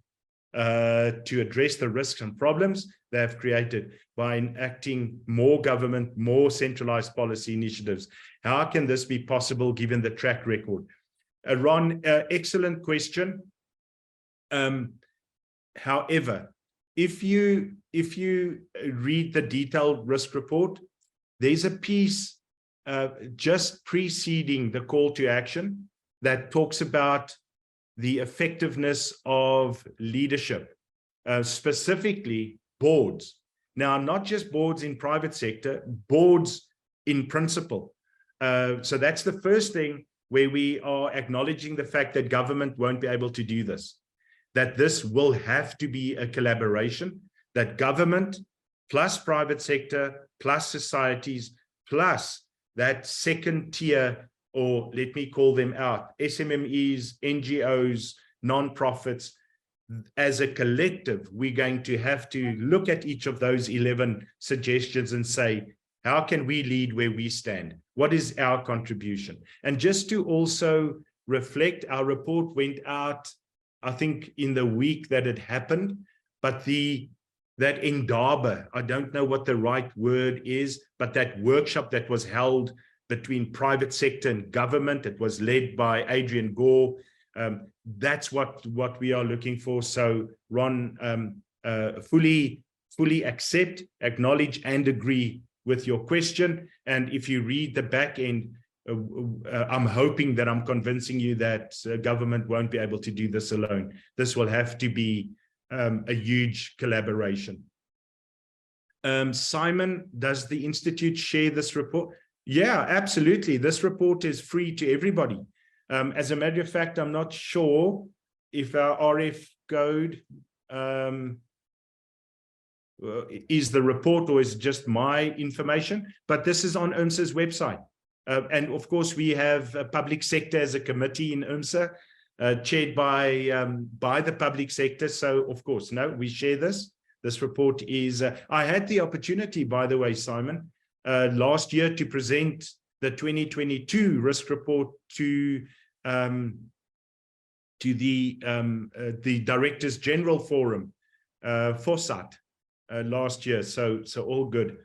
to address the risks and problems they have created by enacting more government, more centralized policy initiatives. How can this be possible given the track record? Ron, excellent question. However, if you read the detailed risk report, there's a piece just preceding the call to action that talks about the effectiveness of leadership, specifically boards. Now, not just boards in private sector, boards in principle. So that's the first thing where we are acknowledging the fact that government won't be able to do this, that this will have to be a collaboration, that government plus private sector plus societies plus that second tier, or let me call them out, SMMEs, NGOs, non-profits, as a collective, we're going to have to look at each of those 11 suggestions and say, how can we lead where we stand? What is our contribution? And just to also reflect, our report went out, I think, in the week that it happened, but that Indaba, I don't know what the right word is, but that workshop that was held between private sector and government, it was led by Adrian Gore. That's what we are looking for. So Ron, fully accept, acknowledge, and agree with your question. And if you read the back end, I'm hoping that I'm convincing you that government won't be able to do this alone. This will have to be a huge collaboration. Simon, does the Institute share this report? Yeah, absolutely. This report is free to everybody. As a matter of fact, I'm not sure if our RF code is the report or is just my information, but this is on IRMSA's website. And of course, we have a public sector as a committee in IRMSA, chaired by the public sector. So of course, no, we share this. This report is, I had the opportunity, by the way, Simon, last year to present the 2022 risk report to the Directors General Forum, FOSAT, last year. So all good.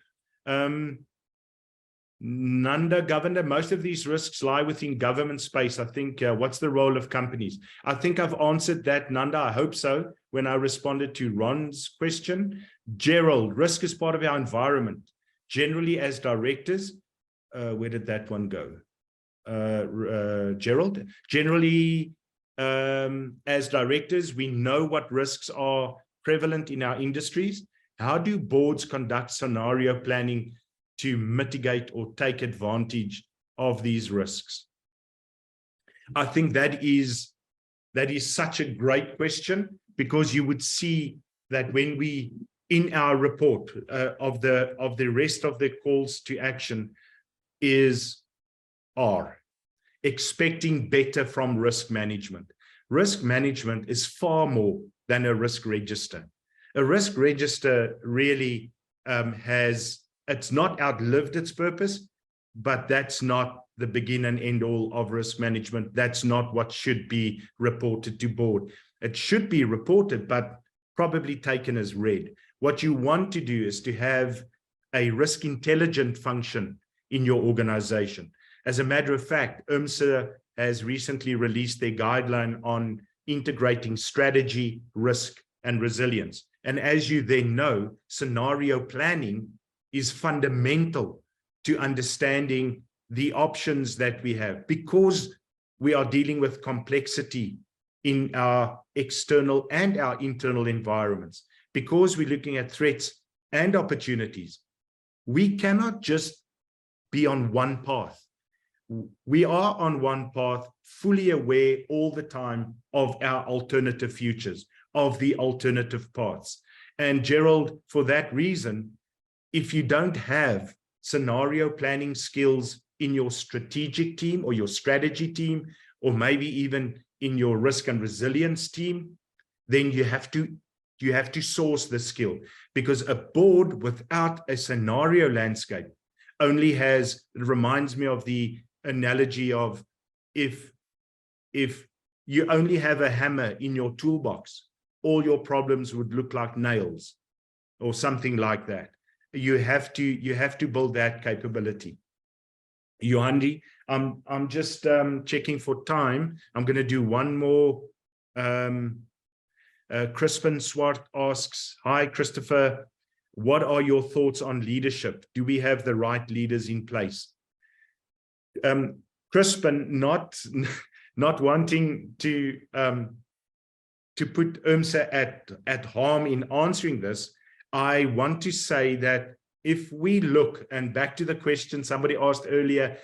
Nanda, Governor, most of these risks lie within government space. I think, what's the role of companies? I think I've answered that, Nanda. I hope so, when I responded to Ron's question. Gerald, risk is part of our environment. Generally, as directors, where did that one go? Gerald, generally, as directors, we know what risks are prevalent in our industries. How do boards conduct scenario planning to mitigate or take advantage of these risks? I think that is such a great question, because you would see that when we, in our report of the rest of the calls to action are expecting better from risk management. Risk management is far more than a risk register. A risk register really it's not outlived its purpose, but that's not the begin and end all of risk management. That's not what should be reported to board. It should be reported, but probably taken as read. What you want to do is to have a risk intelligent function in your organization. As a matter of fact, IRMSA has recently released their guideline on integrating strategy, risk, and resilience. And as you then know, scenario planning is fundamental to understanding the options that we have, because we are dealing with complexity in our external and our internal environments, because we're looking at threats and opportunities. We cannot just be on one path. We are on one path, fully aware all the time of our alternative futures, of the alternative paths. And Gerald, for that reason, if you don't have scenario planning skills in your strategic team or your strategy team, or maybe even in your risk and resilience team, then you have to source the skill, because a board without a scenario landscape only has, it reminds me of the analogy of if you only have a hammer in your toolbox, all your problems would look like nails or something like that. You have to build that capability. Johandy, I'm just checking for time. I'm going to do one more. Crispin Swart asks, hi, Christopher, what are your thoughts on leadership? Do we have the right leaders in place? Crispin, not wanting to put IRMSA at harm in answering this, I want to say that if we look, and back to the question somebody asked earlier,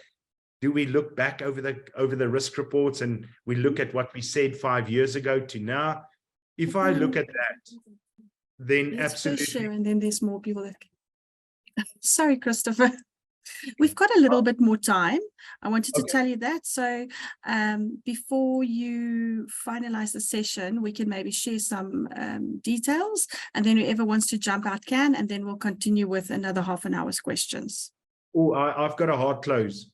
do we look back over the risk reports and we look at what we said 5 years ago to now? If I look at that, then Let's absolutely. share, and then there's more people that. Sorry, Christopher. We've got a little bit more time. I wanted to tell you that. So before you finalize the session, we can maybe share some details, and then whoever wants to jump out can, and then we'll continue with another half an hour's questions. Oh, I've got a hard close.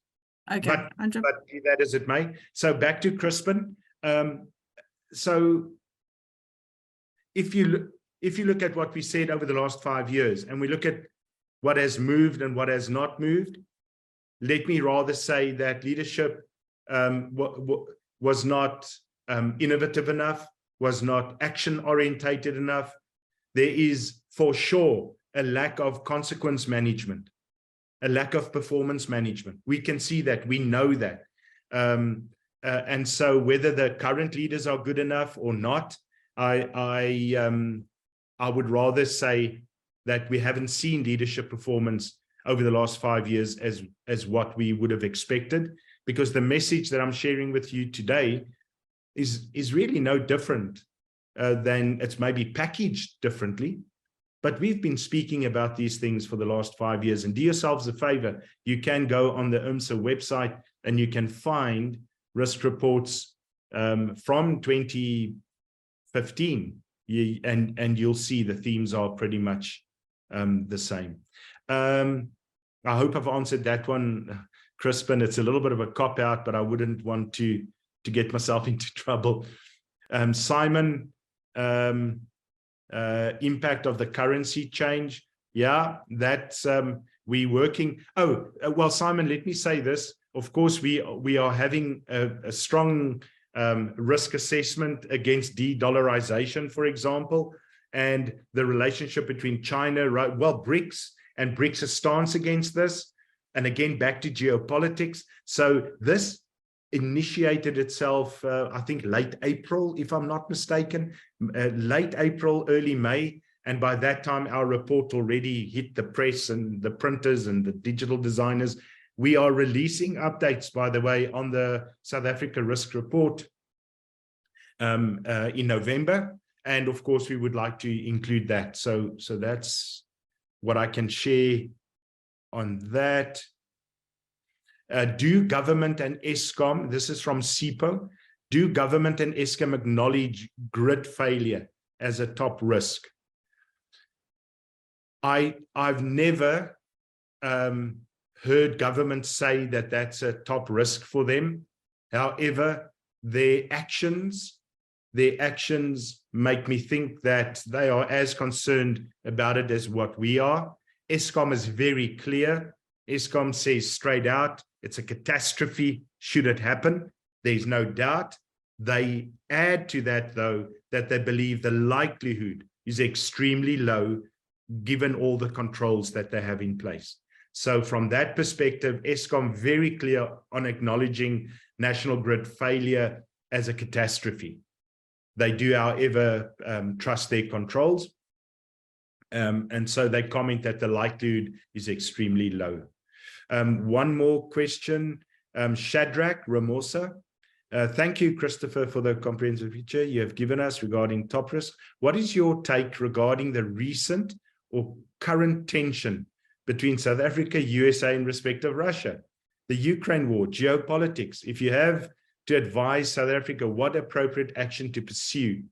Okay. But be that as it may. So back to Crispin. So if you look at what we said over the last 5 years, and we look at what has moved and what has not moved, let me rather say that leadership was not innovative enough, was not action-orientated enough. There is, for sure, a lack of consequence management, a lack of performance management. We can see that, we know that. And so whether the current leaders are good enough or not, I would rather say that we haven't seen leadership performance over the last 5 years as what we would have expected, because the message that I'm sharing with you today is really no different than, it's maybe packaged differently, but we've been speaking about these things for the last 5 years. And do yourselves a favor, you can go on the IRMSA website and you can find risk reports from 2015, and you'll see the themes are pretty much the same. I hope I've answered that one, Crispin. It's a little bit of a cop-out, but I wouldn't want to get myself into trouble. Simon, impact of the currency change. Yeah, that's we working. Oh, well, Simon, let me say this. Of course, we are having a strong risk assessment against de-dollarization, for example, and the relationship between China, well, BRICS, and BRICS' stance against this. And again, back to geopolitics. So this initiated itself, I think, late April, if I'm not mistaken, late April, early May. And by that time, our report already hit the press and the printers and the digital designers. We are releasing updates, by the way, on the South Africa Risk Report in November. And of course, we would like to include that. So that's what I can share on that. Do government and Eskom, this is from SIPO, do government and Eskom acknowledge grid failure as a top risk? I've never heard government say that that's a top risk for them. However, their actions make me think that they are as concerned about it as what we are. Eskom is very clear Eskom says straight out, it's a catastrophe should it happen. There's no doubt. They add to that, though, that they believe the likelihood is extremely low given all the controls that they have in place. So from that perspective, Eskom very clear on acknowledging national grid failure as a catastrophe. They do, however, trust their controls. And so they comment that the likelihood is extremely low. One more question, Shadrach Ramosa. Thank you, Christopher, for the comprehensive picture you have given us regarding top risk. What is your take regarding the recent or current tension between South Africa, USA in respect of Russia, the Ukraine war, geopolitics? If you have to advise South Africa what appropriate action to pursue.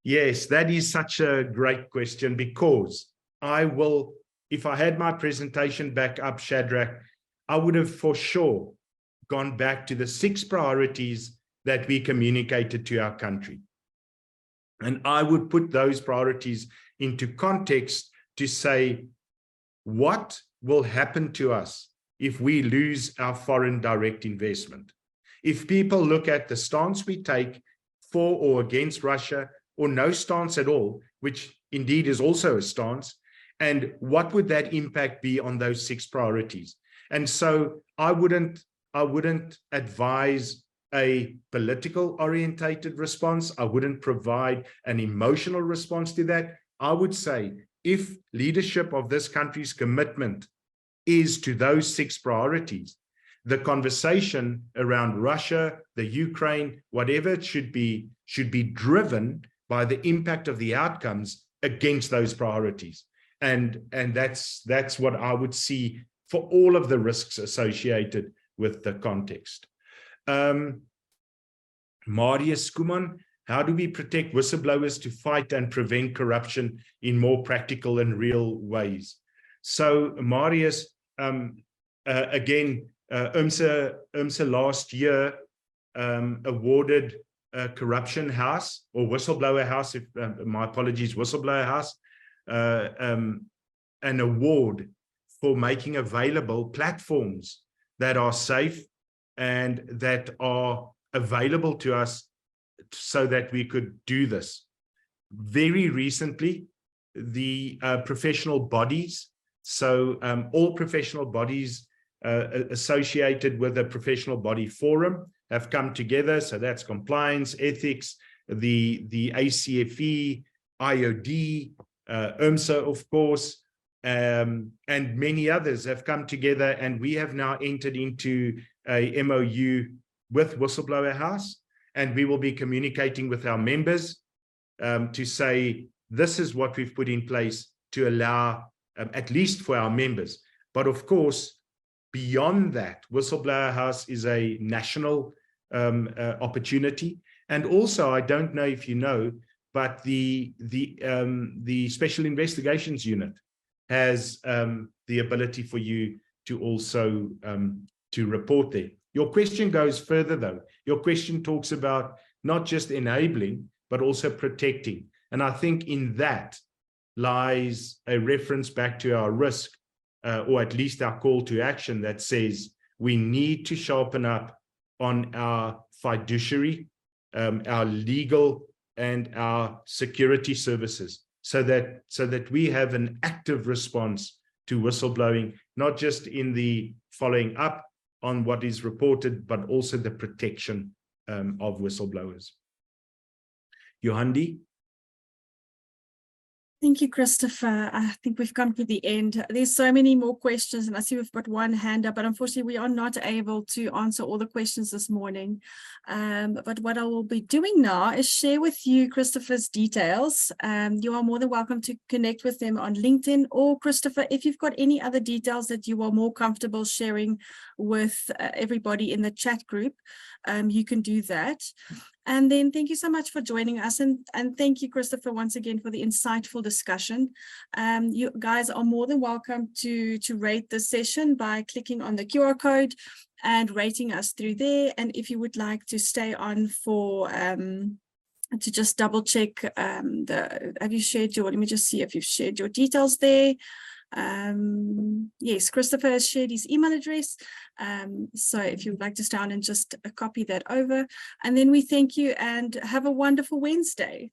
Yes, that is such a great question, because I will, if I had my presentation back up, Shadrach, I would have for sure gone back to the 6 priorities that we communicated to our country. And I would put those priorities into context to say, what will happen to us if we lose our foreign direct investment? If people look at the stance we take for or against Russia, or no stance at all, which indeed is also a stance, and what would that impact be on those 6 priorities? And so I wouldn't advise a political orientated response. I wouldn't provide an emotional response to that. I would say, if leadership of this country's commitment is to those 6 priorities, the conversation around Russia, the Ukraine, whatever it should be driven by the impact of the outcomes against those priorities. And that's what I would see for all of the risks associated with the context. Marius Kuman, how do we protect whistleblowers to fight and prevent corruption in more practical and real ways? So Marius, again, IRMSA last year awarded a Corruption House, or Whistleblower House, if my apologies, Whistleblower House, an award for making available platforms that are safe and that are available to us so that we could do this. Very recently, the professional bodies, so all professional bodies associated with a professional body forum have come together. So that's compliance, ethics, the ACFE, IOD, IRMSA, of course, and many others have come together, and we have now entered into a MOU with Whistleblower House, and we will be communicating with our members to say, this is what we've put in place to allow, at least for our members. But of course, beyond that, Whistleblower House is a national opportunity. And also, I don't know if you know, but the Special Investigations Unit has the ability for you to also to report there. Your question goes further, though. Your question talks about not just enabling, but also protecting. And I think in that lies a reference back to our risk, or at least our call to action that says we need to sharpen up on our fiduciary, our legal, and our security services, so that we have an active response to whistleblowing, not just in the following up on what is reported, but also the protection of whistleblowers. Johandi? Thank you, Christopher. I think we've come to the end. There's so many more questions, and I see we've got one hand up, but unfortunately we are not able to answer all the questions this morning. But what I will be doing now is share with you Christopher's details. You are more than welcome to connect with them on LinkedIn, or Christopher, if you've got any other details that you are more comfortable sharing with everybody in the chat group, you can do that. And then thank you so much for joining us. And thank you, Christopher, once again for the insightful discussion. You guys are more than welcome to rate the session by clicking on the QR code and rating us through there. And if you would like to stay on for to just double check have you shared your, let me just see if you've shared your details there. yes, Christopher has shared his email address. So if you would like to stay on and just copy that over. And then we thank you and have a wonderful Wednesday.